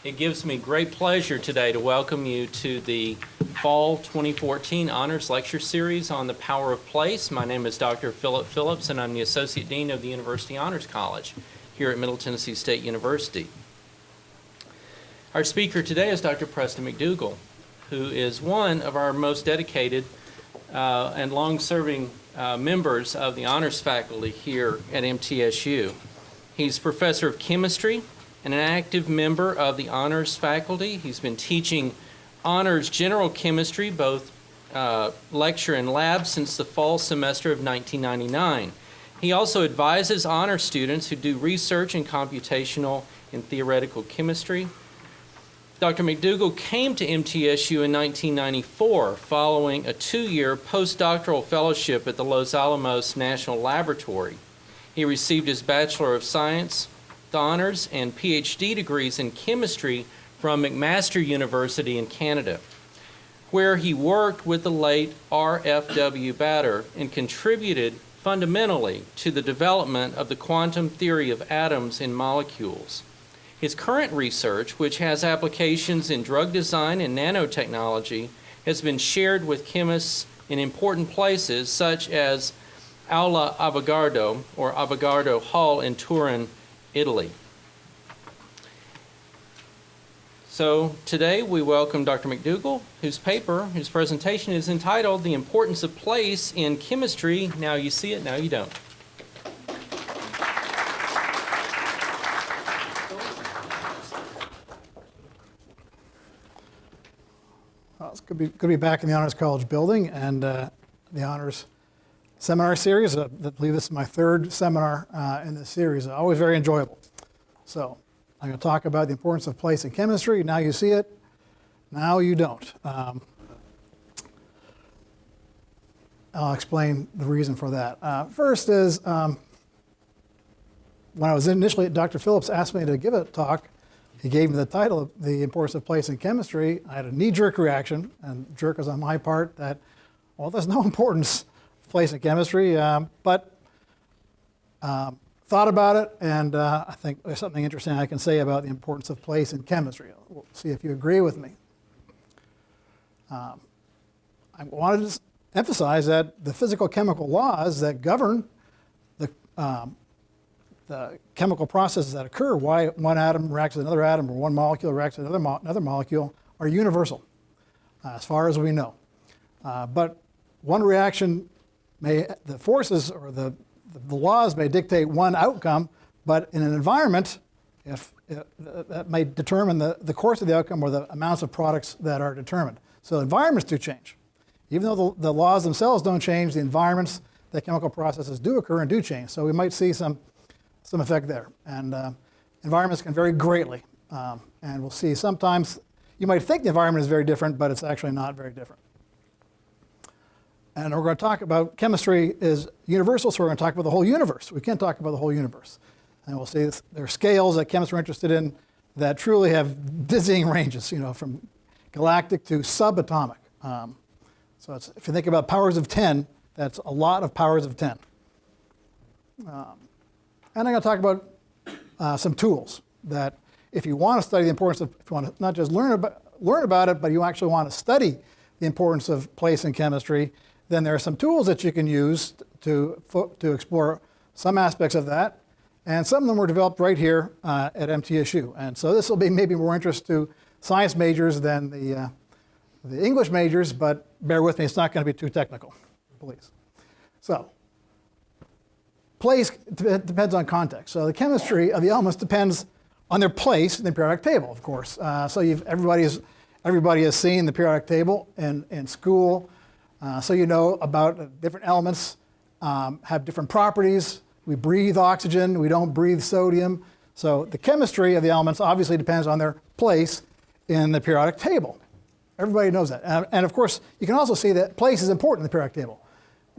It gives me great pleasure today to welcome you to the Fall 2014 Honors Lecture Series on the Power of Place. My name is Dr. Philip Phillips, and I'm the Associate Dean of the University Honors College here at Middle Tennessee State University. Our speaker today is Dr. Preston McDougall, who is one of our most dedicated and long-serving members of the honors faculty here at MTSU. He's professor of chemistry and an active member of the honors faculty. He's been teaching honors general chemistry, both lecture and lab, since the fall semester of 1999. He also advises honor students who do research in computational and theoretical chemistry. Dr. McDougall came to MTSU in 1994 following a 2-year postdoctoral fellowship at the Los Alamos National Laboratory. He received his Bachelor of Science, honors, and PhD degrees in chemistry from McMaster University in Canada, where he worked with the late R.F.W. Bader and contributed fundamentally to the development of the quantum theory of atoms and molecules. His current research, which has applications in drug design and nanotechnology, has been shared with chemists in important places such as Aula Avogadro or Avogadro Hall in Turin, Italy. So today we welcome Dr. McDougall, whose presentation is entitled The Importance of Place in Chemistry. Now you see it, now you don't. Well, it's good to be back in the Honors College building and the Honors Seminar Series. I believe this is my third seminar in this series. Always very enjoyable. So I'm going to talk about the importance of place in chemistry. Now you see it, now you don't. I'll explain the reason for that. First is, when I was initially, Dr. Phillips asked me to give a talk. He gave me the title of The Importance of Place in Chemistry. I had a knee-jerk reaction, and jerk is on my part, that, well, there's no importance of place in chemistry, but thought about it, and I think there's something interesting I can say about the importance of place in chemistry. We'll see if you agree with me. I wanted to emphasize that the physical-chemical laws that govern the chemical processes that occur, why one atom reacts with another atom or one molecule reacts with another molecule, are universal, as far as we know. But one reaction the forces or the laws may dictate one outcome, but in an environment, that may determine the course of the outcome or the amounts of products that are determined. So environments do change. Even though the laws themselves don't change, the environments that chemical processes do occur and do change. So we might see some effect there. And environments can vary greatly. And we'll see sometimes, you might think the environment is very different, but it's actually not very different. And we're going to talk about chemistry is universal, so we're going to talk about the whole universe. We can't talk about the whole universe. And we'll see there are scales that chemists are interested in that truly have dizzying ranges, from galactic to subatomic. So if you think about powers of 10, that's a lot of powers of 10. And I'm going to talk about some tools that if you want to study the importance of, if you want to not just learn about it, but you actually want to study the importance of place in chemistry, then there are some tools that you can use to explore some aspects of that. And some of them were developed right here at MTSU. And so this will be maybe more interest to science majors than the English majors, but bear with me, it's not going to be too technical, please. So, place depends on context. So the chemistry of the elements depends on their place in the periodic table, of course. So everybody has seen the periodic table in school. So you know about different elements have different properties. We breathe oxygen, we don't breathe sodium. So the chemistry of the elements obviously depends on their place in the periodic table. Everybody knows that. And of course, you can also see that place is important in the periodic table.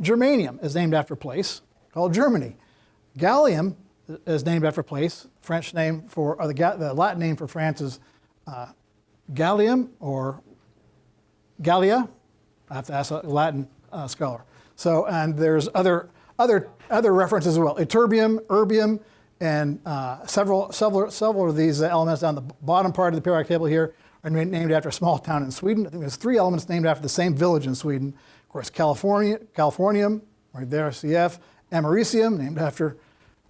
Germanium is named after a place called Germany. Gallium is named after a place. French name for, or the Latin name for France is Gallium or Gallia. I have to ask a Latin scholar. So, and there's other references as well. Ytterbium, erbium, And several of these elements down the bottom part of the periodic table here are named after a small town in Sweden. I think there's 3 elements named after the same village in Sweden. Of course, Californium, right there, CF. Americium, named after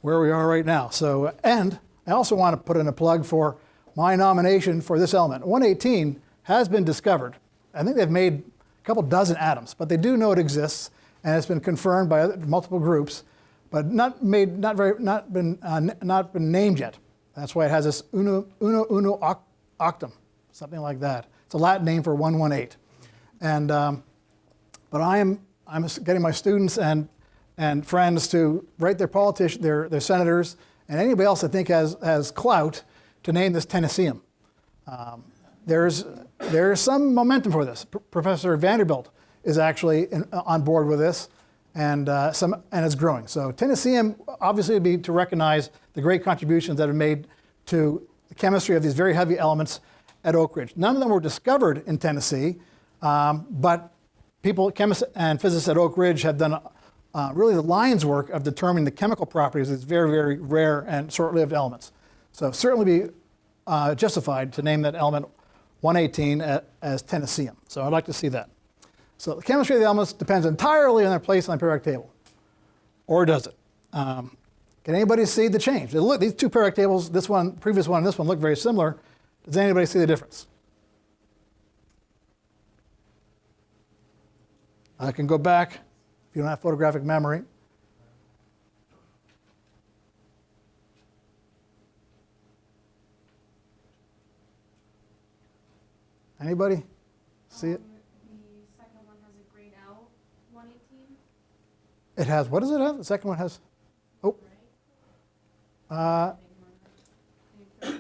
where we are right now. So, and I also want to put in a plug for my nomination for this element. 118 has been discovered. I think they've made a couple dozen atoms, but they do know it exists, and it's been confirmed by multiple groups, but not been named yet. That's why it has this uno octum, something like that. It's a Latin name for 118. And but I'm getting my students and friends to write their politicians, their senators, and anybody else that think has clout to name this Tennesseeum. There's some momentum for this. Professor Vanderbilt is actually on board with this, and it's growing. So Tennesseeum obviously would be to recognize the great contributions that have made to the chemistry of these very heavy elements at Oak Ridge. None of them were discovered in Tennessee, but chemists and physicists at Oak Ridge have done really the lion's work of determining the chemical properties of these very, very rare and short-lived elements. So certainly be justified to name that element 118 as Tennesseeum. So I'd like to see that. So the chemistry of the elements depends entirely on their place on the periodic table. Or does it? Can anybody see the change? Look, these 2 periodic tables, this one, previous one, and this one look very similar. Does anybody see the difference? I can go back if you don't have photographic memory. Anybody see it? The second one has a grayed out 118. It has, what does it have? The second one has, oh.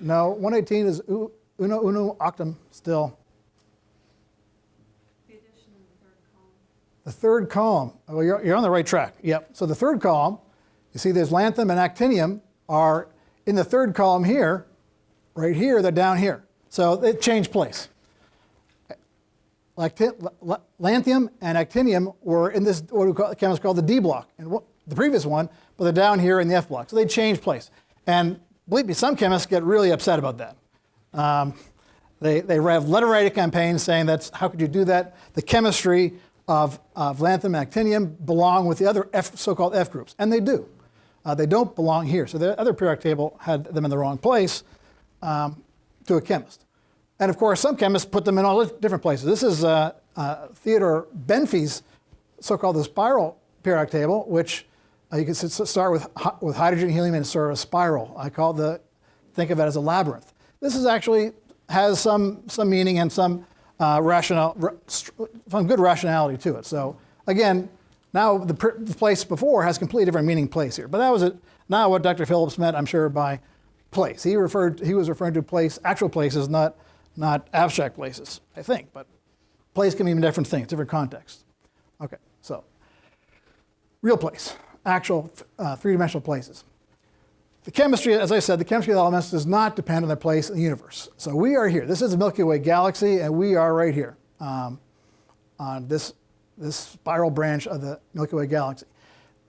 No, 118 is uno octum still. The addition in the third column. The third column, well, you're on the right track. Yep. So the third column, you see there's lanthanum and actinium are in the third column here. Right here, they're down here. So they changed place. Lanthanum and actinium were in this, what chemists call the D block, and the previous one, but they're down here in the F block. So they changed place. And believe me, some chemists get really upset about that. They have letter writing campaigns saying that's, how could you do that? The chemistry of lanthanum and actinium belong with the other so-called F groups, and they do. They don't belong here. So the other periodic table had them in the wrong place to a chemist. And of course, some chemists put them in all different places. This is Theodore Benfey's so-called the spiral periodic table, which you can start with hydrogen, helium, and sort of a spiral. Think of it as a labyrinth. This is actually has some meaning and some good rationality to it. So again, now the place before has completely different meaning place here. But that was now what Dr. Phillips meant, I'm sure, by place. He was referring to place, actual places, not abstract places, I think. But place can mean different things, different contexts. Okay, so real place, actual three-dimensional places. The chemistry, as I said, the chemistry of the elements does not depend on their place in the universe. So we are here. This is the Milky Way galaxy, and we are right here on this spiral branch of the Milky Way galaxy.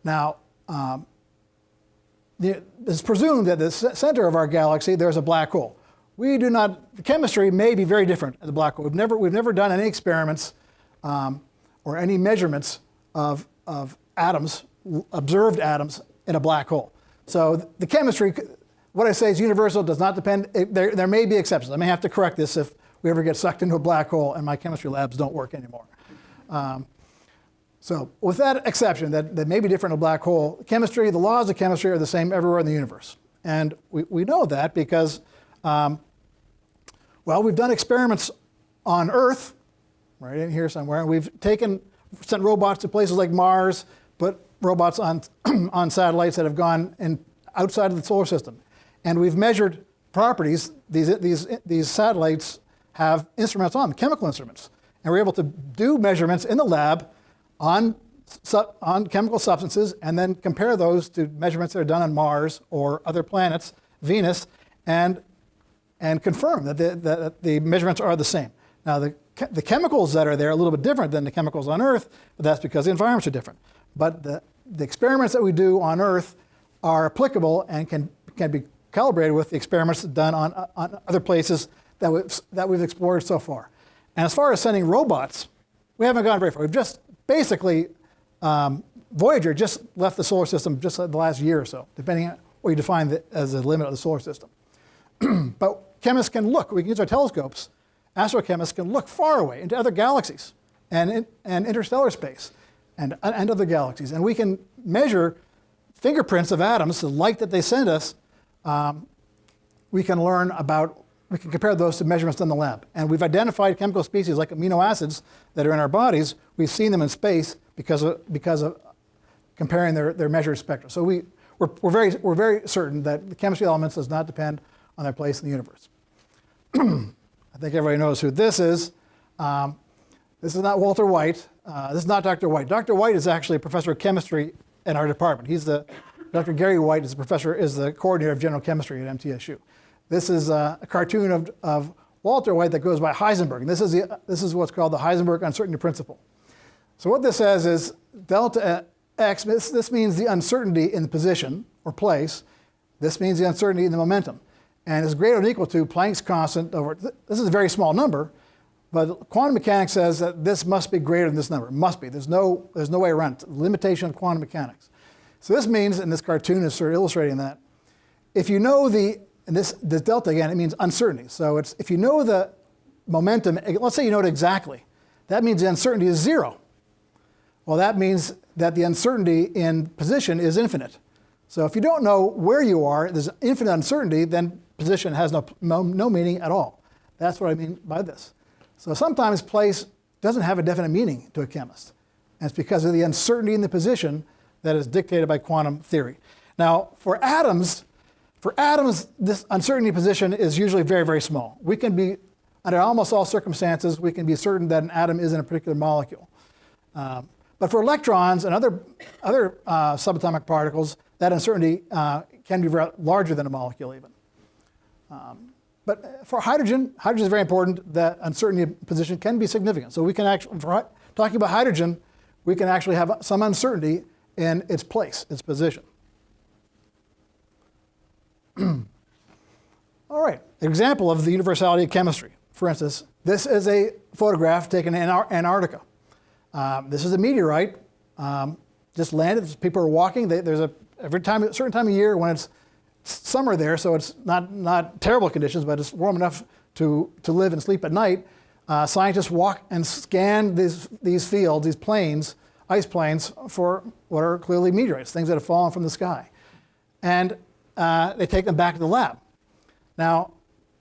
Now, it's presumed that the center of our galaxy, there's a black hole. We do not, the chemistry may be very different at the black hole. We've never done any experiments or any measurements of atoms, observed atoms in a black hole. So the chemistry, what I say is universal, does not depend, there may be exceptions. I may have to correct this if we ever get sucked into a black hole and my chemistry labs don't work anymore. So with that exception, that may be different in a black hole, chemistry, the laws of chemistry are the same everywhere in the universe. And we know that because, well, we've done experiments on Earth, right in here somewhere, and we've sent robots to places like Mars, put robots on, on satellites that have gone outside of the solar system. And we've measured properties. These satellites have instruments on them, chemical instruments. And we're able to do measurements in the lab on chemical substances and then compare those to measurements that are done on Mars or other planets, Venus, and confirm that the measurements are the same. Now, the chemicals that are there are a little bit different than the chemicals on Earth, but that's because the environments are different. But the experiments that we do on Earth are applicable and can can be calibrated with the experiments done on other places that we've explored so far. And as far as sending robots, we haven't gone very far. We've just basically, Voyager just left the solar system just the last year or so, depending on what you define as the limit of the solar system. But chemists can look. We can use our telescopes. Astrochemists can look far away into other galaxies and interstellar space and other galaxies. And we can measure fingerprints of atoms, the light that they send us. We can compare those to measurements done in the lab. And we've identified chemical species like amino acids that are in our bodies. We've seen them in space because of comparing their measured spectra. So we're very certain that the chemistry of elements does not depend on their place in the universe. I think everybody knows who this is. This is not Walter White. This is not Dr. White. Dr. White is actually a professor of chemistry in our department. Dr. Gary White is the coordinator of general chemistry at MTSU. This is a cartoon of Walter White that goes by Heisenberg. And this is what's called the Heisenberg uncertainty principle. So what this says is delta x, this means the uncertainty in the position or place. This means the uncertainty in the momentum. And is greater than or equal to Planck's constant over, this is a very small number, but quantum mechanics says that this must be greater than this number. It must be. There's no way around it. Limitation of quantum mechanics. So this means, and this cartoon is sort of illustrating that, if you know this delta again, it means uncertainty. So if you know the momentum, let's say you know it exactly, that means the uncertainty is 0. Well, that means that the uncertainty in position is infinite. So if you don't know where you are, there's infinite uncertainty, then position has no meaning at all. That's what I mean by this. So sometimes place doesn't have a definite meaning to a chemist. And it's because of the uncertainty in the position that is dictated by quantum theory. Now, for atoms, this uncertainty position is usually very, very small. We can be, under almost all circumstances, we can be certain that an atom is in a particular molecule. But for electrons and other subatomic particles, that uncertainty can be larger than a molecule even. But for hydrogen is very important. That uncertainty position can be significant. So we can actually, for talking about hydrogen, we can actually have some uncertainty in its place, its position. All right, an example of the universality of chemistry. For instance, this is a photograph taken in Antarctica. This is a meteorite, just landed. People are walking. A certain time of year when it's summer there, so it's not terrible conditions, but it's warm enough to live and sleep at night. Scientists walk and scan these fields, these plains, ice plains, for what are clearly meteorites, things that have fallen from the sky. And they take them back to the lab. Now,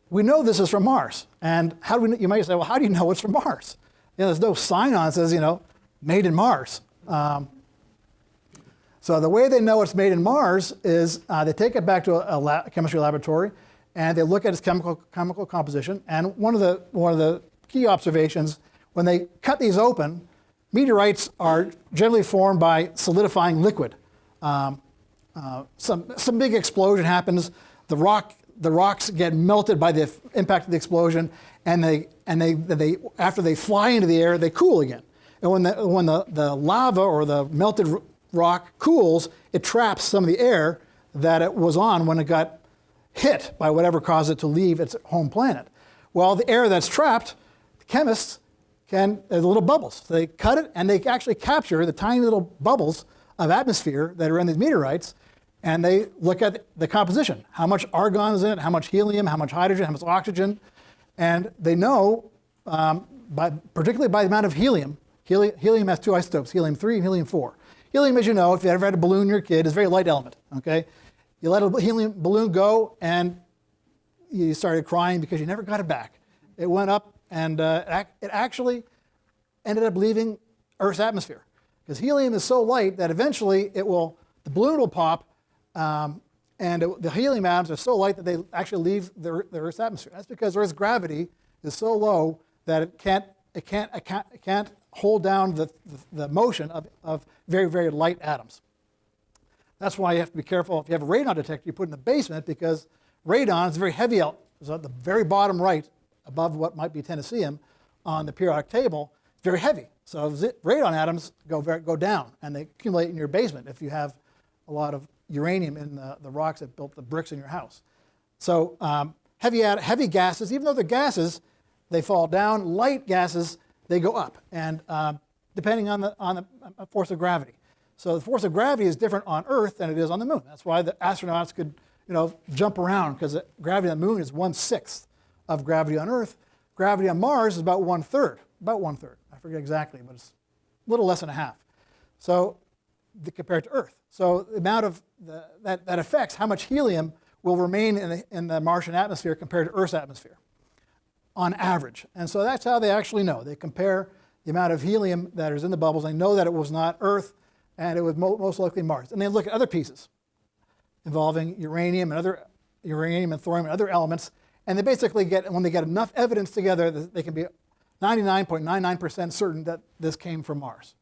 we know this is from Mars. And how do we? You might say, well, how do you know it's from Mars? There's no sign on it that says, made in Mars. So the way they know it's made in Mars is they take it back to a chemistry laboratory, and they look at its chemical composition. And one of the key observations, when they cut these open, meteorites are generally formed by solidifying liquid. Some big explosion happens. The rocks get melted by the impact of the explosion, and they after they fly into the air, they cool again. And when the lava or the melted rock cools, it traps some of the air that it was on when it got hit by whatever caused it to leave its home planet. Well, the air that's trapped, the chemists there's little bubbles. So they cut it, and they actually capture the tiny little bubbles of atmosphere that are in these meteorites, and they look at the composition. How much argon is in it, how much helium, how much hydrogen, how much oxygen. And they know, particularly by the amount of helium. Helium has two isotopes, helium-3 and helium-4. Helium, as you know, if you ever had a balloon in your kid, is a very light element, okay? You let a helium balloon go, and you started crying because you never got it back. It went up, and it actually ended up leaving Earth's atmosphere. Because helium is so light that eventually the balloon will pop, and the helium atoms are so light that they actually leave the Earth's atmosphere. That's because Earth's gravity is so low that it can't hold down the motion of very, very light atoms. That's why you have to be careful if you have a radon detector you put in the basement, because radon is very heavy. It's at the very bottom right, above what might be tennessinium on the periodic table. It's very heavy. So radon atoms go down, and they accumulate in your basement if you have a lot of uranium in the rocks that built the bricks in your house. So heavy gases, even though they're gases, they fall down. Light gases, they go up, and depending on the force of gravity. So the force of gravity is different on Earth than it is on the moon. That's why the astronauts could, jump around, because the gravity on the moon is 1/6 of gravity on Earth. Gravity on Mars is about 1/3. About 1/3. I forget exactly, but it's a little less than a half. So compared to Earth. So the amount of that affects how much helium will remain in the Martian atmosphere compared to Earth's atmosphere, on average. And so that's how they actually know. They compare the amount of helium that is in the bubbles. They know that it was not Earth, and it was most likely Mars. And they look at other pieces involving uranium and thorium and other elements, and they basically when they get enough evidence together, they can be 99.99% certain that this came from Mars.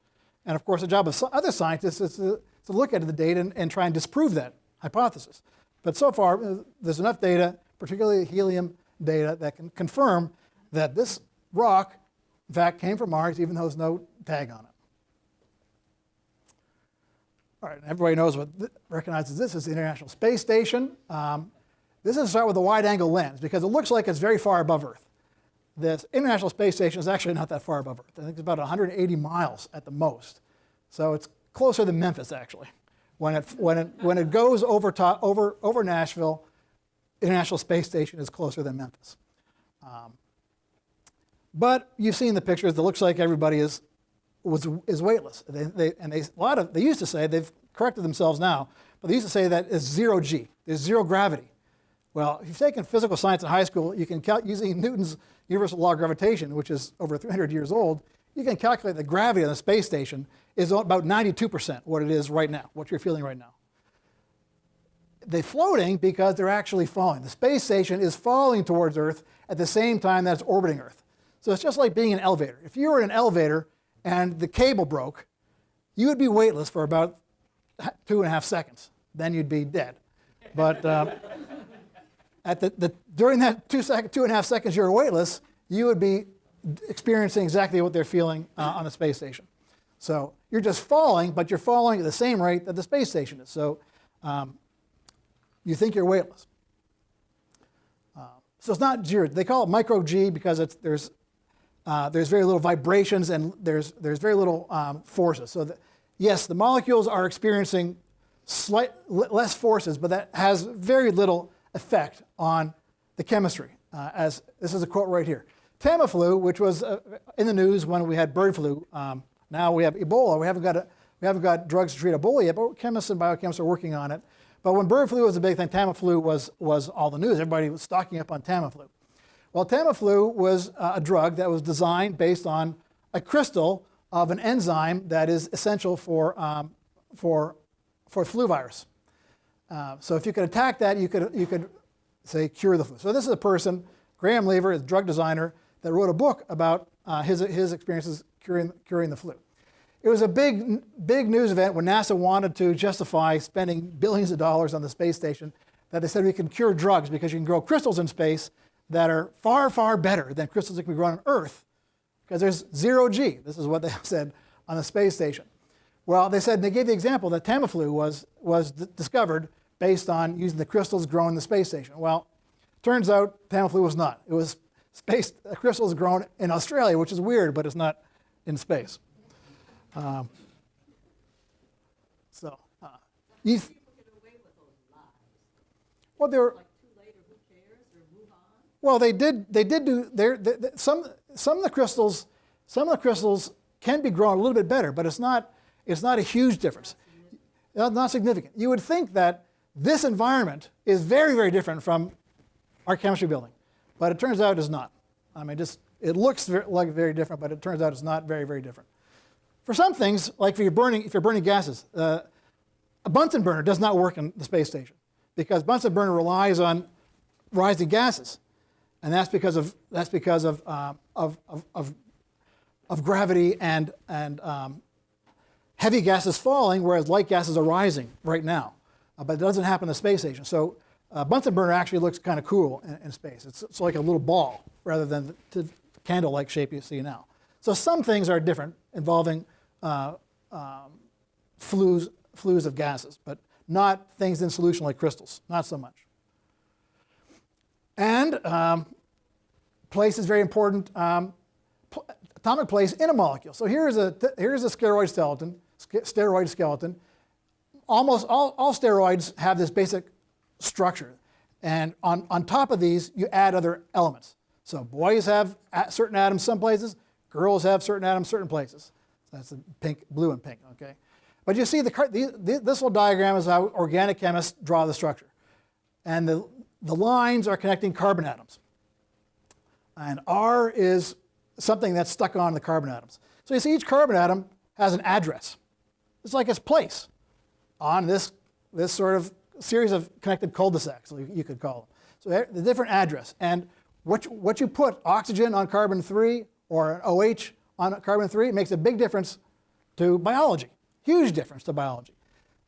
And of course, the job of other scientists is to look at the data and try and disprove that hypothesis. But so far, there's enough data, particularly helium data, that can confirm that this rock, in fact, came from Mars, even though there's no tag on it. All right, everybody recognizes this as the International Space Station. This is start with a wide-angle lens, because it looks like it's very far above Earth. This International Space Station is actually not that far above Earth. I think it's about 180 miles at the most. So it's closer than Memphis, actually. When it goes over Nashville, International Space Station is closer than Memphis. But you've seen the pictures. It looks like everybody is weightless. They used to say, they've corrected themselves now, but they used to say that it's 0G. There's zero gravity. Well, if you've taken physical science in high school, you can using Newton's universal law of gravitation, which is over 300 years old, you can calculate the gravity on the space station is about 92% what it is right now, what you're feeling right now. They're floating because they're actually falling. The space station is falling towards Earth at the same time that it's orbiting Earth. So it's just like being in an elevator. If you were in an elevator and the cable broke, you would be weightless for about 2.5 seconds. Then you'd be dead. But during that 2.5 seconds you're weightless, you would be experiencing exactly what they're feeling on the space station. So you're just falling, but you're falling at the same rate that the space station is. So you think you're weightless. So it's not zero. They call it micro G because there's very little vibrations and there's very little forces. So yes, the molecules are experiencing less forces, but that has very little effect on the chemistry. As this is a quote right here. Tamiflu, which was in the news when we had bird flu, now we have Ebola. We haven't got drugs to treat Ebola yet, but chemists and biochemists are working on it. But when bird flu was a big thing, Tamiflu was all the news. Everybody was stocking up on Tamiflu. Well, Tamiflu was a drug that was designed based on a crystal of an enzyme that is essential for flu virus. So if you could attack that, you could say cure the flu. So this is a person, Graham Lever, a drug designer, that wrote a book about his experiences curing the flu. It was a big news event when NASA wanted to justify spending billions of dollars on the space station, that they said we can cure drugs because you can grow crystals in space that are far, far better than crystals that can be grown on Earth, because there's 0G. This is what they said on the space station. Well, they gave the example that Tamiflu was discovered based on using the crystals grown in the space station. Well, turns out Tamiflu was not. It was crystals grown in Australia, which is weird, but it's not in space. People get away with those lies. Well, they're Like too late or who cares or move on. well. They did do some of the crystals can be grown a little bit better, but it's not a huge difference. Not significant. You would think that this environment is very, very different from our chemistry building, but it turns out it's not. I mean, it looks like very different, but it turns out it's not very, very different. For some things, like if you're burning gases, a Bunsen burner does not work in the space station because Bunsen burner relies on rising gases, and that's because of gravity and heavy gases falling, whereas light gases are rising right now. But it doesn't happen in the space station. So a Bunsen burner actually looks kind of cool in space. It's like a little ball rather than the candle-like shape you see now. So some things are different involving flues of gases, but not things in solution like crystals, not so much. And place is very important, atomic place in a molecule. So here's a steroid skeleton. Almost all steroids have this basic structure. And on top of these, you add other elements. So boys have certain atoms some places, girls have certain atoms certain places. So that's the pink, blue and pink, okay? But you see this little diagram is how organic chemists draw the structure. And the lines are connecting carbon atoms. And R is something that's stuck on the carbon atoms. So you see each carbon atom has an address. It's like its place on this sort of series of connected cul-de-sacs, you could call them. So the different address. And what you put, oxygen on carbon 3 or an OH on carbon 3, makes a big difference to biology. Huge difference to biology.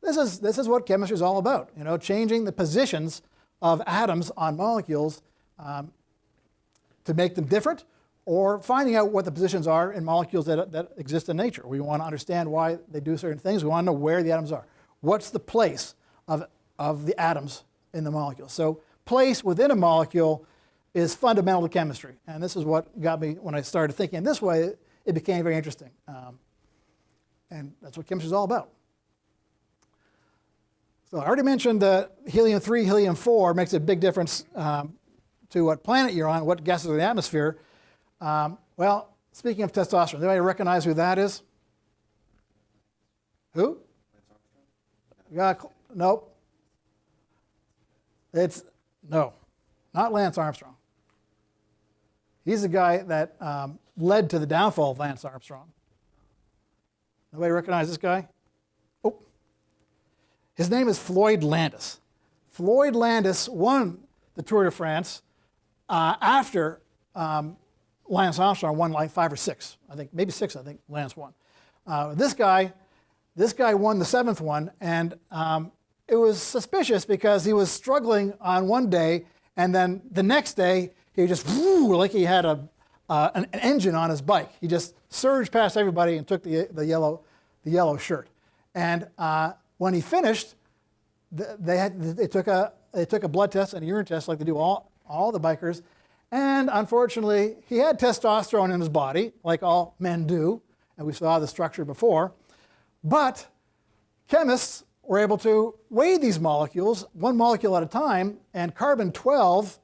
This is what chemistry is all about, changing the positions of atoms on molecules to make them different, or finding out what the positions are in molecules that exist in nature. We want to understand why they do certain things. We want to know where the atoms are. What's the place of the atoms in the molecule? So place within a molecule is fundamental to chemistry. And this is what got me, when I started thinking this way, it became very interesting. And that's what chemistry is all about. So I already mentioned that helium-3, helium-4 makes a big difference to what planet you're on, what gases are in the atmosphere. Well, speaking of testosterone, anybody recognize who that is? Who? Nope. No, not Lance Armstrong. He's the guy that led to the downfall of Lance Armstrong. Nobody recognize this guy? Oh. His name is Floyd Landis. Floyd Landis won the Tour de France after Lance Armstrong won like 5 or 6. I think, maybe 6, I think Lance won. This guy won the 7th one, and it was suspicious because he was struggling on one day, and then the next day he just like he had an engine on his bike. He just surged past everybody and took the yellow shirt. And when he finished, they took a blood test and a urine test like they do all the bikers, and unfortunately he had testosterone in his body like all men do, and we saw the structure before. But chemists were able to weigh these molecules, one molecule at a time, and carbon-12,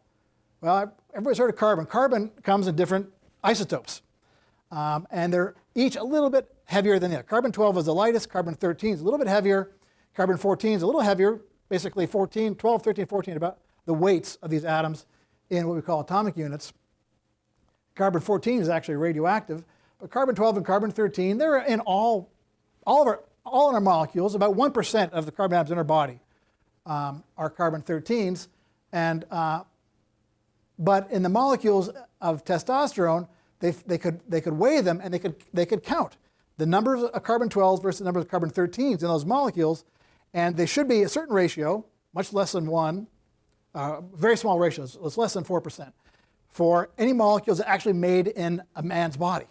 well, everybody's heard of carbon. Carbon comes in different isotopes, and they're each a little bit heavier than the other. Carbon-12 is the lightest, carbon-13 is a little bit heavier, carbon-14 is a little heavier, basically 12, 13, 14, about the weights of these atoms in what we call atomic units. Carbon-14 is actually radioactive, but carbon-12 and carbon-13, they're in all in our molecules. About 1% of the carbon atoms in our body are carbon-13s, but in the molecules of testosterone, they could weigh them and they could count the numbers of carbon-12s versus the numbers of carbon-13s in those molecules, and they should be a certain ratio, much less than 1, very small ratios, it's less than 4%, for any molecules actually made in a man's body.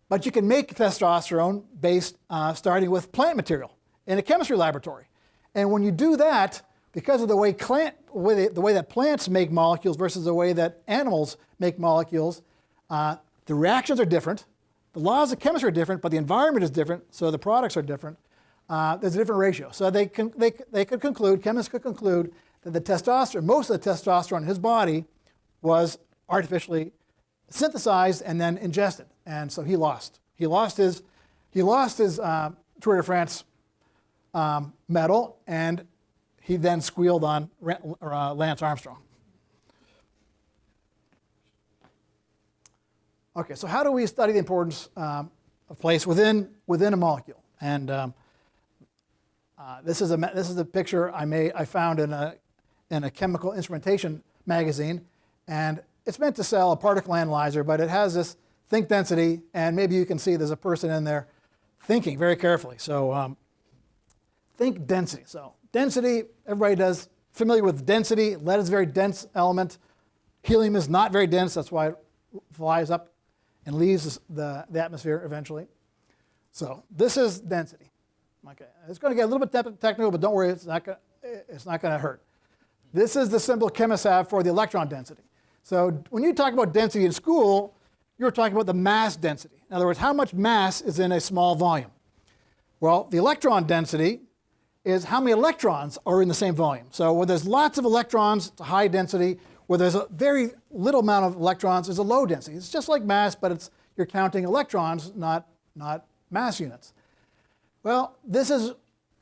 But you can make testosterone based starting with plant material in a chemistry laboratory. And when you do that, because of the way that plants make molecules versus the way that animals make molecules, the reactions are different, the laws of chemistry are different, but the environment is different, so the products are different. There's a different ratio. So chemists could conclude that most of the testosterone in his body was artificially synthesized and then ingested, and so he lost. He lost his Tour de France medal, and he then squealed on Lance Armstrong. Okay, so how do we study the importance of place within a molecule? And this is a picture I found in a chemical instrumentation magazine, and it's meant to sell a particle analyzer, but it has this think density, and maybe you can see there's a person in there thinking very carefully. So think density. So density, everybody familiar with density. Lead is a very dense element. Helium is not very dense. That's why it flies up and leaves the atmosphere eventually. So this is density. Okay, it's going to get a little bit technical, but don't worry, it's not going to hurt. This is the symbol chemists have for the electron density. So when you talk about density in school, you're talking about the mass density. In other words, how much mass is in a small volume? Well, the electron density is how many electrons are in the same volume. So where there's lots of electrons, it's a high density. Where there's a very little amount of electrons, is a low density. It's just like mass, but you're counting electrons, not mass units. Well, this is,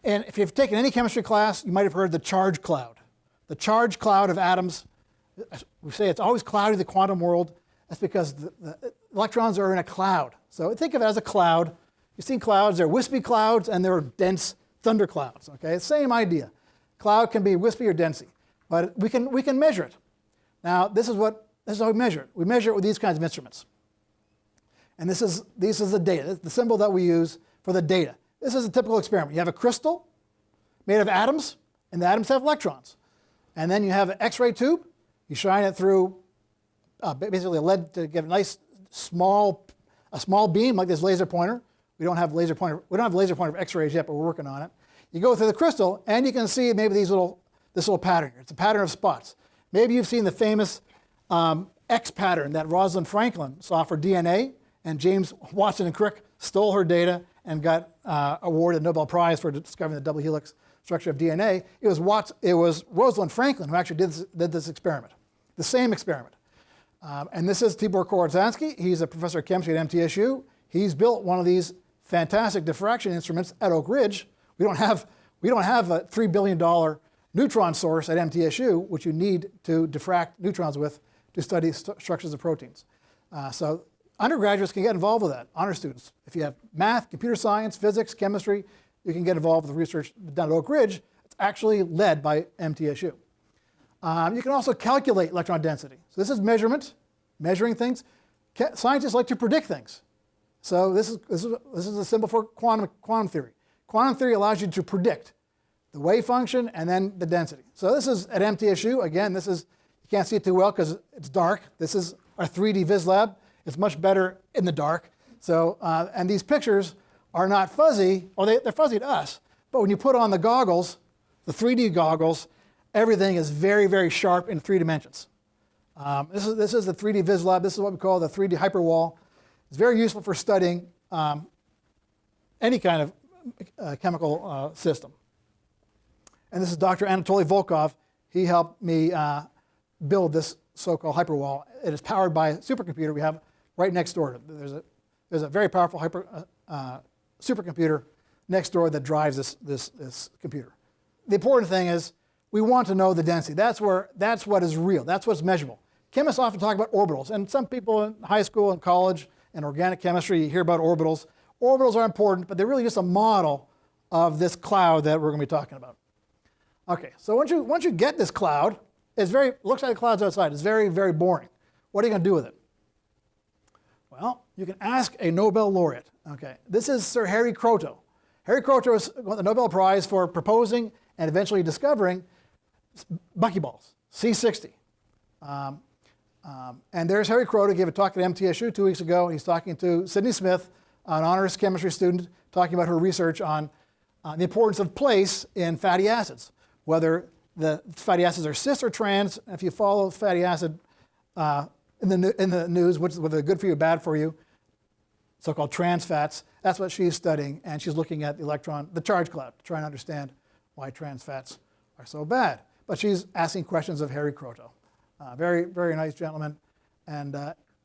and if you've taken any chemistry class, you might have heard the charge cloud. The charge cloud of atoms, we say it's always cloudy in the quantum world. That's because the electrons are in a cloud. So think of it as a cloud. You've seen clouds, they're wispy clouds and they're dense thunder clouds. Okay, same idea. Cloud can be wispy or densy, but we can measure it. Now this is how we measure it. We measure it with these kinds of instruments. And this is the data, the symbol that we use for the data. This is a typical experiment. You have a crystal made of atoms, and the atoms have electrons. And then you have an X-ray tube. You shine it through basically a lead to get a nice small beam like this laser pointer. We don't have laser pointer for X-rays yet, but we're working on it. You go through the crystal, and you can see maybe this little pattern here. It's a pattern of spots. Maybe you've seen the famous X pattern that Rosalind Franklin saw for DNA, and James Watson and Crick stole her data and got awarded the Nobel Prize for discovering the double helix structure of DNA. It was Rosalind Franklin who actually did this experiment, the same experiment. And this is Tibor Korozanski. He's a professor of chemistry at MTSU. He's built one of these fantastic diffraction instruments at Oak Ridge. We don't have a $3 billion neutron source at MTSU, which you need to diffract neutrons with to study structures of proteins. So undergraduates can get involved with that, honor students. If you have math, computer science, physics, chemistry, you can get involved with the research done at Oak Ridge. It's actually led by MTSU. You can also calculate electron density. So this is measuring things. Scientists like to predict things. So this is a symbol for quantum theory. Quantum theory allows you to predict the wave function and then the density. So this is at MTSU. Again, you can't see it too well because it's dark. This is our 3D Viz lab. It's much better in the dark. So, and these pictures are not fuzzy. Well, they're fuzzy to us. But when you put on the goggles, the 3D goggles, everything is very, very sharp in 3 dimensions. This is the 3D Viz lab. This is what we call the 3D hyperwall. It's very useful for studying any kind of chemical system. And this is Dr. Anatoly Volkov. He helped me build this so-called hyperwall. It is powered by a supercomputer we have right next door. There's a very powerful supercomputer next door that drives this computer. The important thing is we want to know the density. That's what is real. That's what's measurable. Chemists often talk about orbitals, and some people in high school and college and organic chemistry, you hear about orbitals. Orbitals are important, but they're really just a model of this cloud that we're going to be talking about. Okay, so once you get this cloud, looks like the clouds outside. It's very, very boring. What are you going to do with it? Well, you can ask a Nobel laureate. Okay, this is Sir Harry Kroto. Harry Kroto won the Nobel Prize for proposing and eventually discovering buckyballs, C60. And there's Harry Kroto, gave a talk at MTSU 2 weeks ago. He's talking to Sydney Smith, an honors chemistry student, talking about her research on the importance of place in fatty acids, whether the fatty acids are cis or trans. If you follow fatty acid in the news, whether they're good for you or bad for you, so-called trans fats, that's what she's studying, and she's looking at the charge cloud, to try and understand why trans fats are so bad. But she's asking questions of Harry Kroto. Very, very nice gentleman. And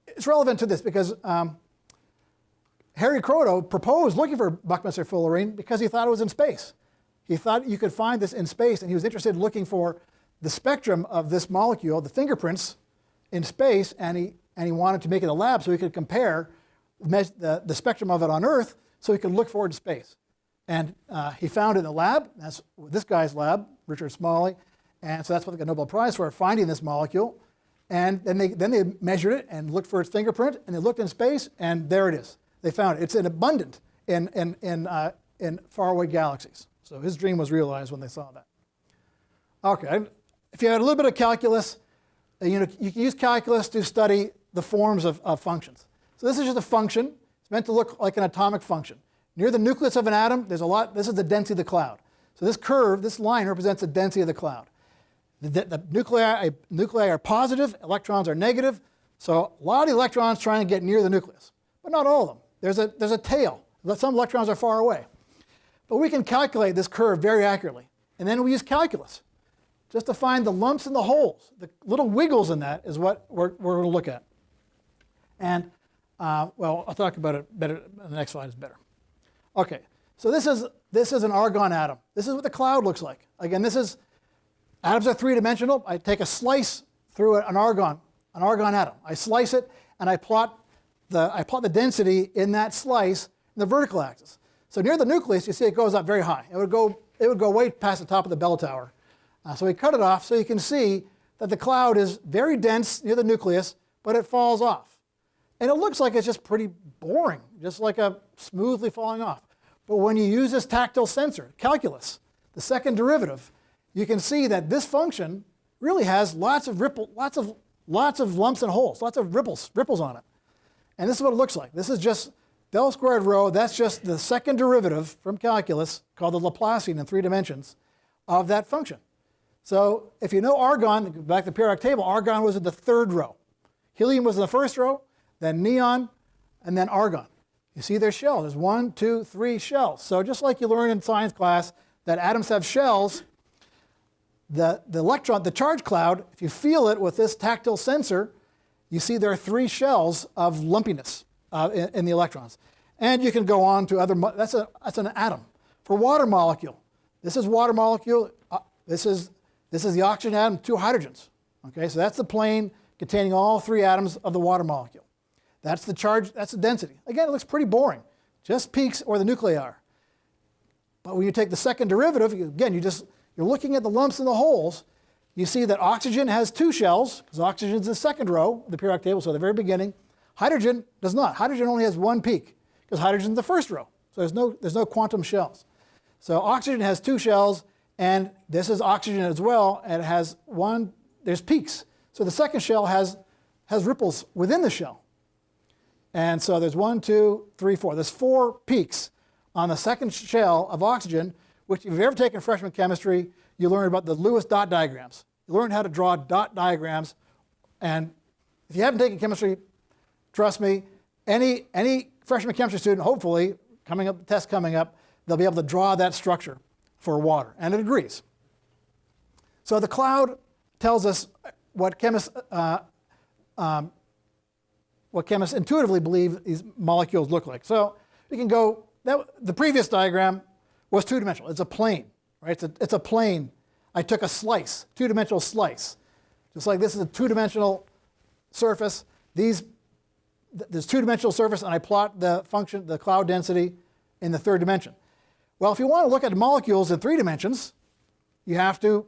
it's relevant to this because Harry Kroto proposed looking for Buckminster fullerene because he thought it was in space. He thought you could find this in space, and he was interested in looking for the spectrum of this molecule, the fingerprints, in space, and he wanted to make it a lab so he could compare the spectrum of it on Earth so he could look forward to space. And he found it in the lab. That's this guy's lab, Richard Smalley. And so that's what they got a Nobel Prize for, finding this molecule. And then they measured it and looked for its fingerprint, and they looked in space, and there it is. They found it. It's abundant in faraway galaxies. So his dream was realized when they saw that. Okay, if you had a little bit of calculus, you can use calculus to study the forms of functions. So this is just a function. It's meant to look like an atomic function. Near the nucleus of an atom, there's a lot. This is the density of the cloud. So this curve, this line represents the density of the cloud. The nuclei are positive, electrons are negative. So a lot of the electrons trying to get near the nucleus, but not all of them. There's a tail. Some electrons are far away. But we can calculate this curve very accurately. And then we use calculus just to find the lumps and the holes. The little wiggles in that is what we're going to look at. And, well, I'll talk about it better. The next slide is better. OK, so this is an argon atom. This is what the cloud looks like. Again, atoms are three-dimensional. I take a slice through an argon atom. I slice it, and I plot the density in that slice in the vertical axis. So near the nucleus, you see it goes up very high. It would go way past the top of the bell tower. So we cut it off so you can see that the cloud is very dense near the nucleus, but it falls off. And it looks like it's just pretty boring, just like a smoothly falling off. But when you use this tactile sensor, calculus, the second derivative, you can see that this function really has lots of lumps and holes, lots of ripples on it. And this is what it looks like. This is just del squared rho. That's just the second derivative from calculus, called the Laplacian in 3 dimensions, of that function. So if you know argon, back to the periodic table, argon was in the 3rd row. Helium was in the 1st row, then neon, and then argon. You see their shell. There's 1, 2, 3 shells. So just like you learn in science class that atoms have shells, the charge cloud, if you feel it with this tactile sensor, you see there are 3 shells of lumpiness in the electrons. And you can go on to other, that's an atom. For water molecule, this is water molecule, this is the oxygen atom, 2 hydrogens. Okay, so that's the plane containing all 3 atoms of the water molecule. That's the charge, that's the density. Again, it looks pretty boring, just peaks or the nuclei are. But when you take the second derivative, again, you're looking at the lumps and the holes. You see that oxygen has 2 shells, because oxygen is the 2nd row of the periodic table, so the very beginning. Hydrogen does not. Hydrogen only has 1 peak, because hydrogen is the 1st row. So there's no quantum shells. So oxygen has 2 shells, and this is oxygen as well, and it has there's peaks. So the 2nd shell has ripples within the shell. And so there's 1, 2, 3, 4. There's 4 peaks on the 2nd shell of oxygen, which if you've ever taken freshman chemistry, you learn about the Lewis dot diagrams. You learn how to draw dot diagrams. And if you haven't taken chemistry, trust me, any freshman chemistry student, hopefully, test coming up, they'll be able to draw that structure for water. And it agrees. So the cloud tells us what chemists intuitively believe these molecules look like. So we can go, the previous diagram was 2-dimensional. It's a plane, right? It's a plane. I took a slice, 2-dimensional slice. Just like this is a 2-dimensional surface. This 2-dimensional surface, and I plot the function, the cloud density, in the 3rd dimension. Well, if you want to look at molecules in 3 dimensions, you have to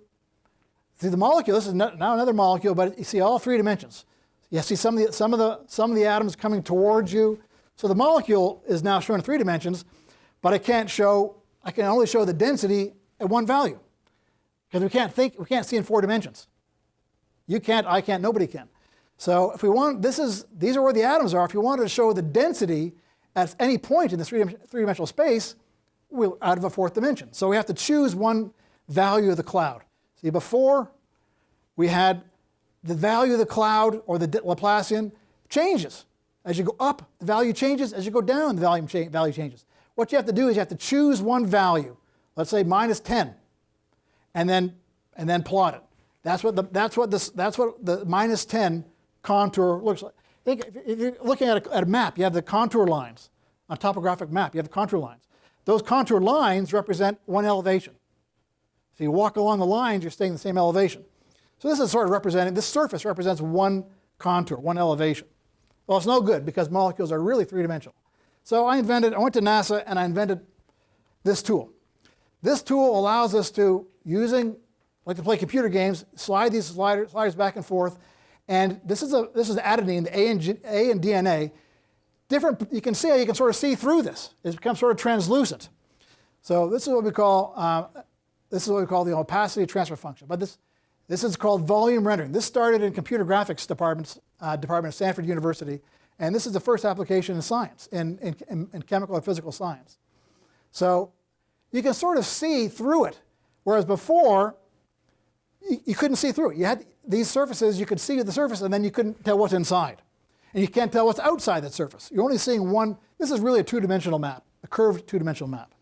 see the molecule. This is now another molecule, but you see all 3 dimensions. You see some of the atoms coming towards you. So the molecule is now shown in 3 dimensions, but I can only show the density at 1 value, because we can't see in 4 dimensions. You can't, I can't, nobody can. So if we want, these are where the atoms are. If you wanted to show the density at any point in the 3-dimensional space, we're out of a 4th dimension. So we have to choose one value of the cloud. See, before we had the value of the cloud, or the Laplacian, changes. As you go up, the value changes. As you go down, the value changes. What you have to do is you have to choose one value. Let's say -10, and then plot it. That's what the -10 contour looks like. Think if you're looking at a map, you have the contour lines. On a topographic map, you have contour lines. Those contour lines represent one elevation. So you walk along the lines, you're staying the same elevation. So this is sort of representing, this surface represents one contour, one elevation. Well, it's no good because molecules are really 3-dimensional. So I went to NASA and I invented this tool. This tool allows us to, like to play computer games, slide these sliders back and forth. And this is adenine, the A and DNA. You can see how you can sort of see through this. It becomes sort of translucent. So this is what we call the opacity transfer function. But this is called volume rendering. This started in computer graphics department at Stanford University, and this is the first application in science, in chemical and physical science. So you can sort of see through it, whereas before you couldn't see through it. You had these surfaces, you could see the surface, and then you couldn't tell what's inside. And you can't tell what's outside that surface. You're only seeing one. This is really a two-dimensional map, a curved two-dimensional map.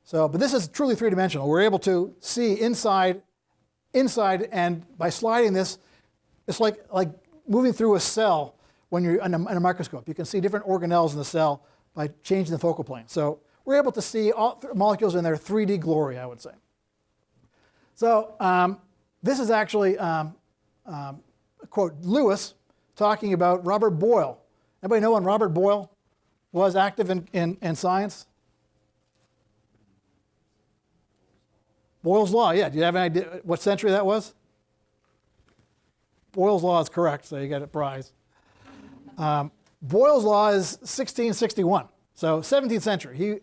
So, but this is truly three-dimensional. We're able to see inside, and by sliding this, it's like moving through a cell when you're in a microscope. You can see different organelles in the cell by changing the focal plane. So we're able to see all molecules in their 3D glory, I would say. So this is actually quote Lewis talking about Robert Boyle. Anybody know when Robert Boyle was active in science? Boyle's Law, yeah. Do you have any idea what century that was? Boyle's Law is correct, so you get a prize. Boyle's Law is 1661, so 17th century.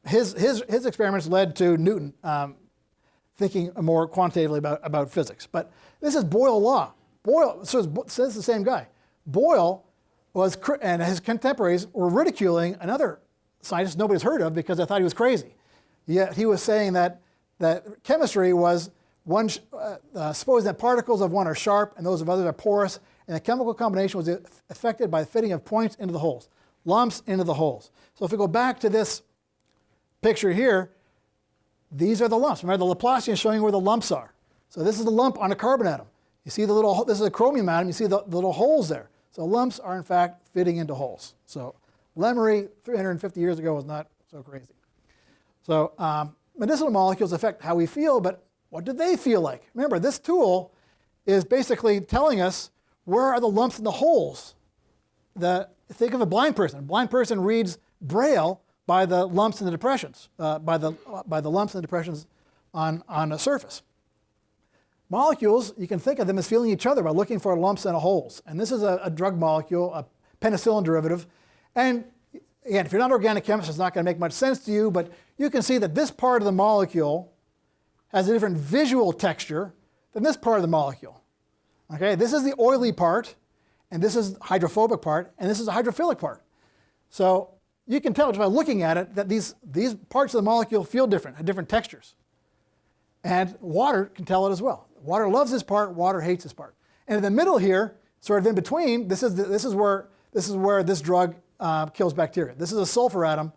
His experiments led to Newton thinking more quantitatively about physics. But this is Boyle's Law. Boyle says the same guy. Boyle and his contemporaries were ridiculing another scientist nobody's heard of because they thought he was crazy. Yet he was saying that chemistry was suppose that particles of one are sharp and those of others are porous, and the chemical combination was affected by the fitting of points into the holes, lumps into the holes. So if we go back to this picture here, these are the lumps. Remember, the Laplacian is showing where the lumps are. So this is the lump on a carbon atom. You see the little, this is a chromium atom, you see the little holes there. So lumps are in fact fitting into holes. So Lemery 350 years ago was not so crazy. So medicinal molecules affect how we feel, but what do they feel like? Remember, this tool is basically telling us where are the lumps and the holes. Think of a blind person. A blind person reads Braille by the lumps and the depressions, by the lumps and the depressions on a surface. Molecules, you can think of them as feeling each other by looking for lumps and holes. And this is a drug molecule, a penicillin derivative. And again, if you're not an organic chemist, it's not going to make much sense to you, but you can see that this part of the molecule has a different visual texture than this part of the molecule. Okay, this is the oily part, and this is the hydrophobic part, and this is the hydrophilic part. So you can tell just by looking at it that these parts of the molecule feel different, have different textures. And water can tell it as well. Water loves this part, water hates this part. And in the middle here, sort of in between, this is where this drug kills bacteria. This is a sulfur atom,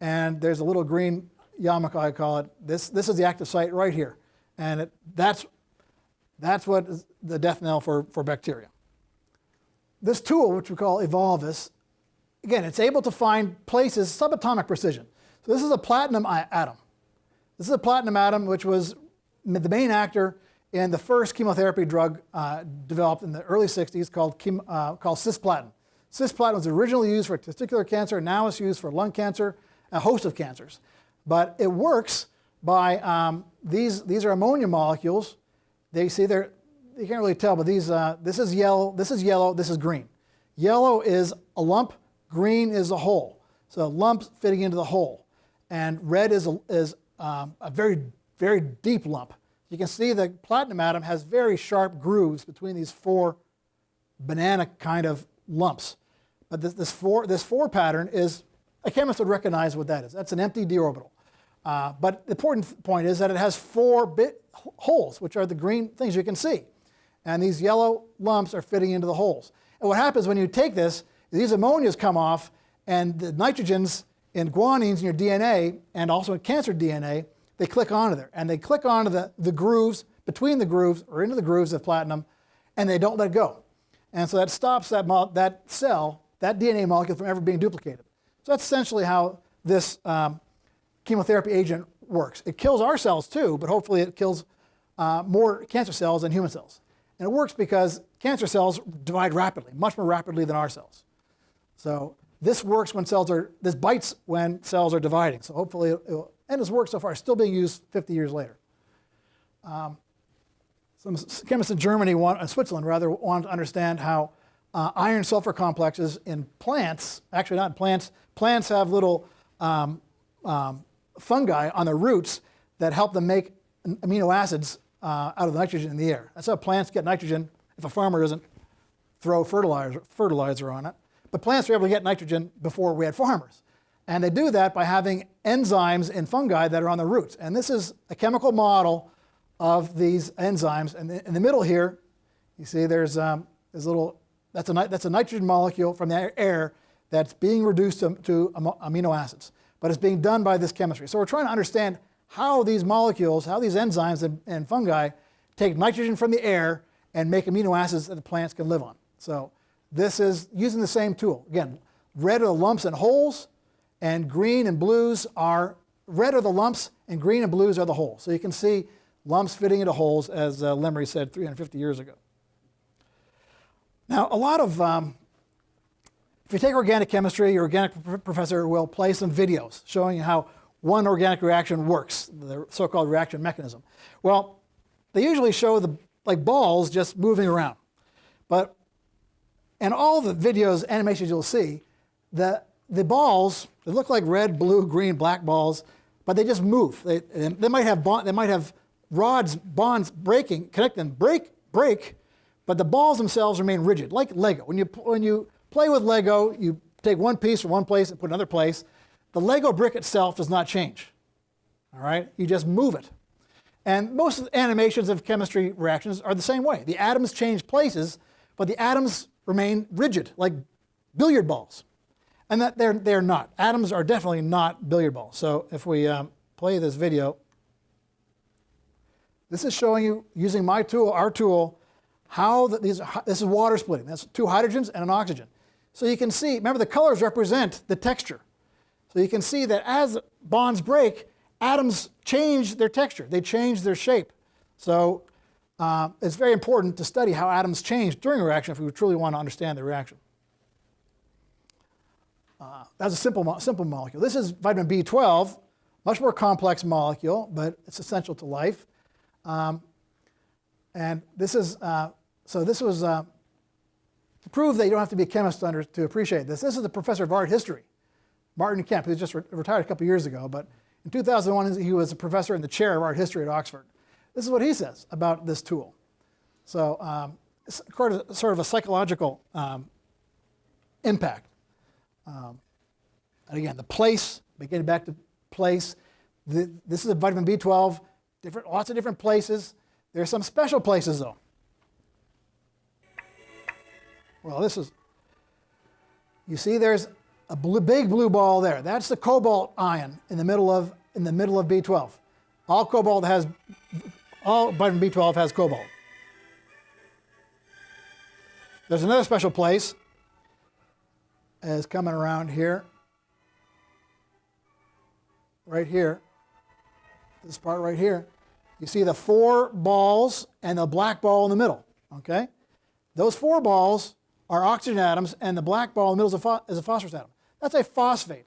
and there's a little green yarmulke, I call it. This is the active site right here, and that's what is the death knell for bacteria. This tool, which we call Evolvus, again, it's able to find places subatomic precision. So this is a platinum atom. This is a platinum atom, which was the main actor in the first chemotherapy drug developed in the early 60s called cisplatin. Cisplatin was originally used for testicular cancer, now it's used for lung cancer, a host of cancers. But it works by, these are ammonia molecules. You can't really tell, but this is yellow, this is green. Yellow is a lump, green is a hole. So lumps fitting into the hole. And red is a very, very deep lump. You can see the platinum atom has very sharp grooves between these four banana kind of lumps. But this four pattern is, a chemist would recognize what that is. That's an empty d orbital. But the important point is that it has four holes, which are the green things you can see. And these yellow lumps are fitting into the holes. And what happens when you take this, these ammonias come off, and the nitrogens in guanines in your DNA, and also in cancer DNA, they click onto there. And they click onto the grooves, between the grooves, or into the grooves of platinum, and they don't let go. And so that stops that cell, that DNA molecule, from ever being duplicated. So that's essentially how this chemotherapy agent works. It kills our cells too, but hopefully it kills more cancer cells than human cells. And it works because cancer cells divide rapidly, much more rapidly than our cells. So this works this bites when cells are dividing. So hopefully and it's worked so far, it's still being used 50 years later. Some chemists in Germany, Switzerland rather, wanted to understand how iron sulfur complexes in plants, actually not in plants, plants have little fungi on their roots that help them make amino acids out of the nitrogen in the air. That's how plants get nitrogen if a farmer doesn't throw fertilizer on it. But plants were able to get nitrogen before we had farmers. And they do that by having enzymes in fungi that are on the roots. And this is a chemical model of these enzymes. And in the middle here, you see there's this little, that's a nitrogen molecule from the air that's being reduced to amino acids. But it's being done by this chemistry. So we're trying to understand how these molecules, how these enzymes and fungi take nitrogen from the air and make amino acids that the plants can live on. So this is using the same tool. Again, red are the lumps and holes, and green and blues are, red are the lumps, and green and blues are the holes. So you can see lumps fitting into holes, as Lemery said 350 years ago. Now, a lot of, if you take organic chemistry, your organic professor will play some videos showing you how one organic reaction works, the so-called reaction mechanism. Well, they usually show the like balls just moving around. But in all the videos, animations you'll see, the balls, they look like red, blue, green, black balls, but they just move. They might have rods, bonds breaking, connect them, break, but the balls themselves remain rigid, like Lego. When you play with Lego, you take one piece from one place and put it another place. The Lego brick itself does not change. All right? You just move it. And most of the animations of chemistry reactions are the same way. The atoms change places, but the atoms remain rigid, like billiard balls. And that they're not. Atoms are definitely not billiard balls. So if we play this video, this is showing you, using my tool, our tool, how this is water splitting. That's two hydrogens and an oxygen. So you can see, remember the colors represent the texture. So you can see that as bonds break, atoms change their texture. They change their shape. So it's very important to study how atoms change during a reaction if we truly want to understand the reaction. That's a simple molecule. This is vitamin B12, much more complex molecule, but it's essential to life. And this is, so this was to prove that you don't have to be a chemist to appreciate this. This is the professor of art history, Martin Kemp, who just retired a couple years ago, but in 2001 he was a professor in the chair of art history at Oxford. This is what he says about this tool. So it's sort of a psychological impact. And again, the place, getting back to place, this is a vitamin B12, lots of different places. There are some special places though. Well, this is, you see there's a big blue ball there. That's the cobalt ion in the middle of B12. All vitamin B12 has cobalt. There's another special place, is coming around here, right here, this part right here. You see the 4 balls and the black ball in the middle, okay? Those 4 balls are oxygen atoms, and the black ball in the middle is a phosphorus atom. That's a phosphate.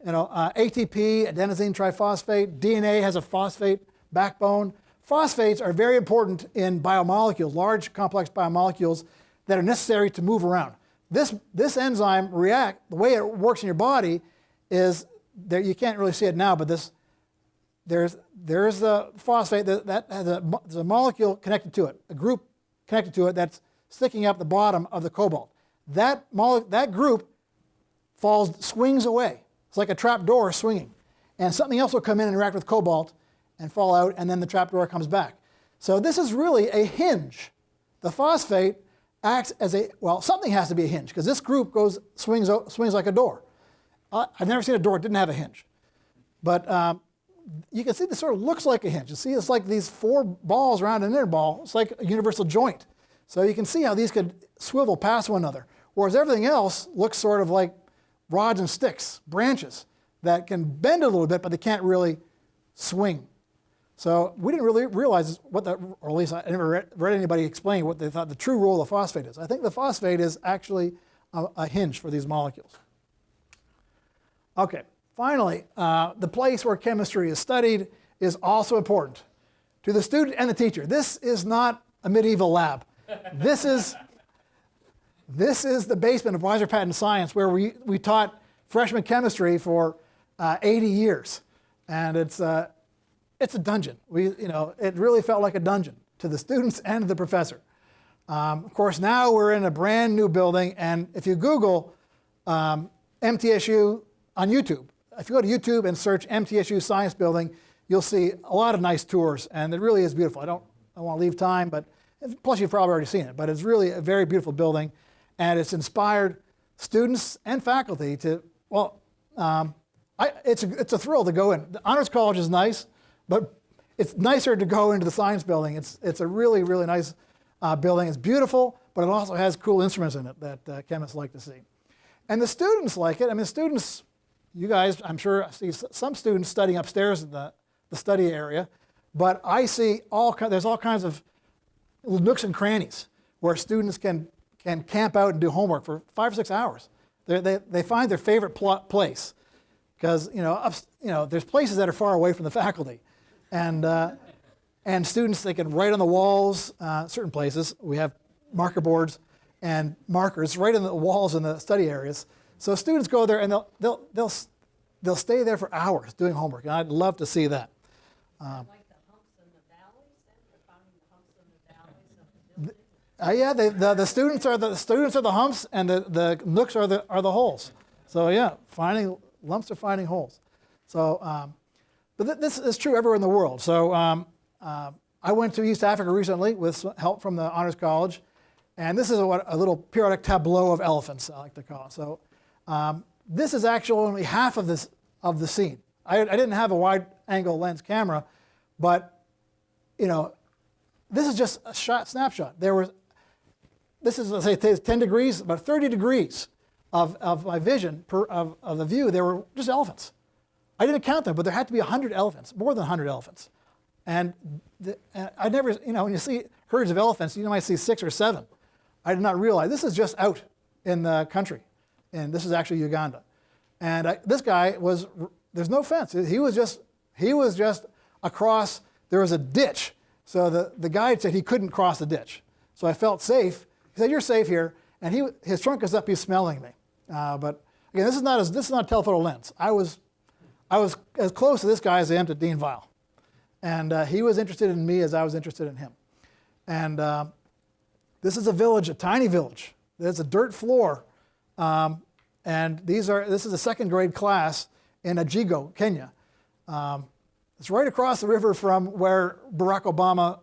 ATP, adenosine triphosphate, DNA has a phosphate backbone. Phosphates are very important in biomolecules, large complex biomolecules that are necessary to move around. This enzyme the way it works in your body is, you can't really see it now, but there's the phosphate that has there's a molecule connected to it, a group connected to it that's sticking up the bottom of the cobalt. That group swings away. It's like a trap door swinging. And something else will come in and interact with cobalt and fall out, and then the trap door comes back. So this is really a hinge. The phosphate acts as something has to be a hinge, because this group swings like a door. I've never seen a door that didn't have a hinge. But you can see this sort of looks like a hinge. You see it's like these 4 balls around an inner ball. It's like a universal joint. So you can see how these could swivel past one another, whereas everything else looks sort of like rods and sticks, branches that can bend a little bit, but they can't really swing. So we didn't really realize or at least I never read anybody explain what they thought the true role of phosphate is. I think the phosphate is actually a hinge for these molecules. Okay, finally, the place where chemistry is studied is also important to the student and the teacher. This is not a medieval lab. This is the basement of Weiser Patent Science, where we taught freshman chemistry for 80 years, and it's a dungeon. It really felt like a dungeon to the students and the professor. Of course, now we're in a brand new building, and if you Google MTSU on YouTube. If you go to YouTube and search MTSU Science Building, you'll see a lot of nice tours, and it really is beautiful. I don't want to leave time, but plus you've probably already seen it, but it's really a very beautiful building, and it's inspired students and faculty to, well, it's a thrill to go in. The Honors College is nice, but it's nicer to go into the science building. It's a really, really nice building. It's beautiful, but it also has cool instruments in it that chemists like to see. And the students like it. I mean, students, you guys, I'm sure, see some students studying upstairs in the study area, but I see there's all kinds of nooks and crannies where students can camp out and do homework for 5 or 6 hours. They find their favorite place because there's places that are far away from the faculty, and students, they can write on the walls. Certain places we have marker boards and markers right on the walls in the study areas. So students go there and they'll stay there for hours doing homework, and I'd love to see that. Like the humps and the valleys, then they're finding the humps and the valleys of the building. Yeah, the students are the humps, and the nooks are the holes. So yeah, lumps are finding holes. So, but this is true everywhere in the world. So I went to East Africa recently with some help from the Honors College, and this is a little periodic tableau of elephants, I like to call it. So this is actually only half of the scene. I didn't have a wide-angle lens camera, but this is just a snapshot. This is, let's say, 10 degrees, about 30 degrees of my vision of the view. There were just elephants. I didn't count them, but there had to be 100 elephants, more than 100 elephants. And I never, when you see herds of elephants, you might see 6 or 7. I did not realize this is just out in the country, and this is actually Uganda. And this guy there's no fence. He was just across. There was a ditch, so the guide said he couldn't cross the ditch. So I felt safe. He said, "You're safe here," and his trunk is up. He's smelling me. But again, this is not a telephoto lens. I was as close to this guy as I am to Dean Weil, and he was interested in me as I was interested in him. And this is a village, a tiny village. There's a dirt floor, and this is a second grade class in Ajigo, Kenya. It's right across the river from where Barack Obama's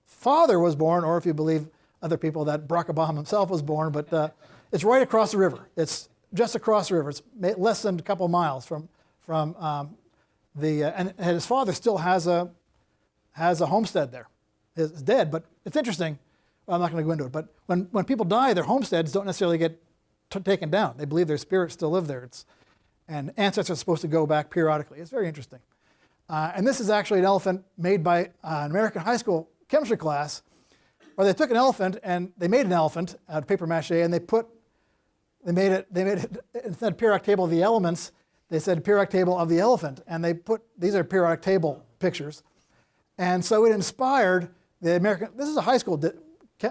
father was born, or if you believe other people that Barack Obama himself was born, but it's right across the river. It's just across the river. It's less than a couple miles from and his father still has a homestead there. It's dead, but it's interesting. Well, I'm not going to go into it, but when people die, their homesteads don't necessarily get taken down. They believe their spirits still live there. And ancestors are supposed to go back periodically. It's very interesting. And this is actually an elephant made by an American high school chemistry class, where they took an elephant and they made an elephant out of paper mache, and they made it instead of periodic table of the elements, they said periodic table of the elephant, and these are periodic table pictures. And so it inspired the American, this is a high school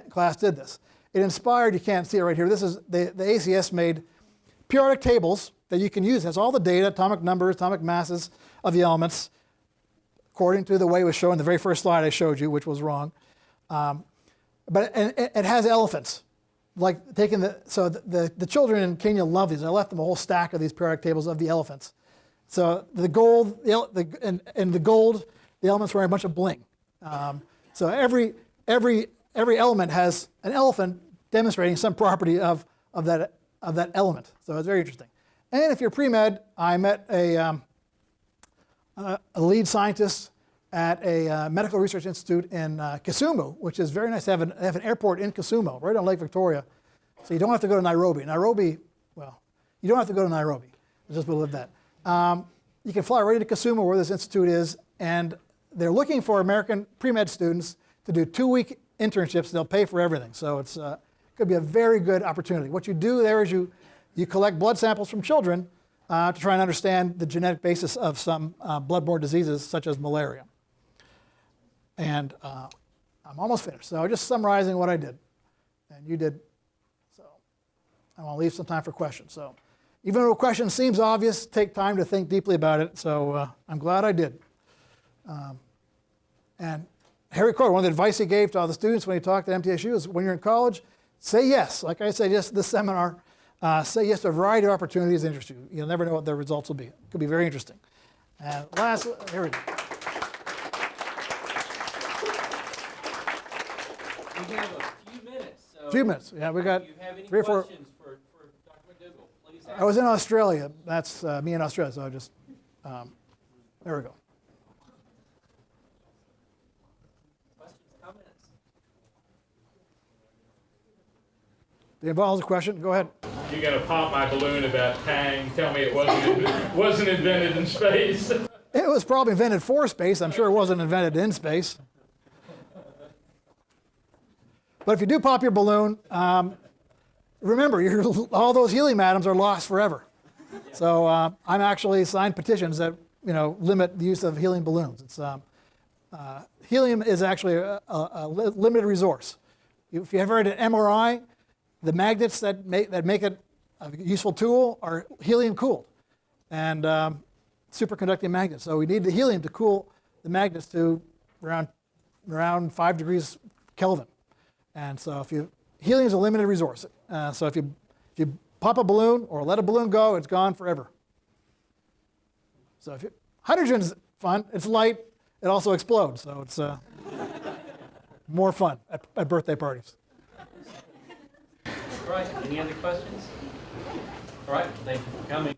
class did this. It inspired, you can't see it right here, this is, the ACS made periodic tables that you can use. It has all the data, atomic numbers, atomic masses of the elements, according to the way it was shown in the very first slide I showed you, which was wrong. But it has elephants. Like taking the children in Kenya love these. I left them a whole stack of these periodic tables of the elephants. So the gold, the gold, the elements were a bunch of bling. So every element has an elephant demonstrating some property of that element. So it's very interesting. And if you're pre-med, I met a lead scientist at a medical research institute in Kisumu, which is very nice. They have an airport in Kisumu, right on Lake Victoria. So you don't have to go to Nairobi. You don't have to go to Nairobi. Let's just believe that. You can fly right into Kisumu, where this institute is, and they're looking for American pre-med students to do 2-week internships. They'll pay for everything. So it's could be a very good opportunity. What you do there is you collect blood samples from children to try and understand the genetic basis of some blood-borne diseases, such as malaria. And I'm almost finished. So just summarizing what I did, and you did. So I want to leave some time for questions. So even though a question seems obvious, take time to think deeply about it. So I'm glad I did. And Harry Crow, one of the advice he gave to all the students when he talked at MTSU is when you're in college, say yes. Like I said, yes, this seminar, Say yes to a variety of opportunities that interest you. You'll never know what the results will be. It could be very interesting. And last, here we go. We have a few minutes. So A few minutes. Yeah, we got if you have any 3 or 4. questions for Dr. McDougall, please ask. I was in Australia. That's me in Australia, so I just, there we go. Questions, comments? It involves a question. Go ahead. You're going to pop my balloon about Tang. Tell me it wasn't invented in space. It was probably invented for space. I'm sure it wasn't invented in space. But if you do pop your balloon, remember, all those helium atoms are lost forever. So I'm actually signed petitions that limit the use of helium balloons. It's, helium is actually a limited resource. If you ever heard an MRI, the magnets that make it a useful tool are helium cooled and superconducting magnets. So we need the helium to cool the magnets to around 5 degrees Kelvin. And so helium is a limited resource. So if you pop a balloon or let a balloon go, it's gone forever. So hydrogen's fun. It's light. It also explodes. So it's more fun at birthday parties. All right, any other questions? All right, thank you for coming.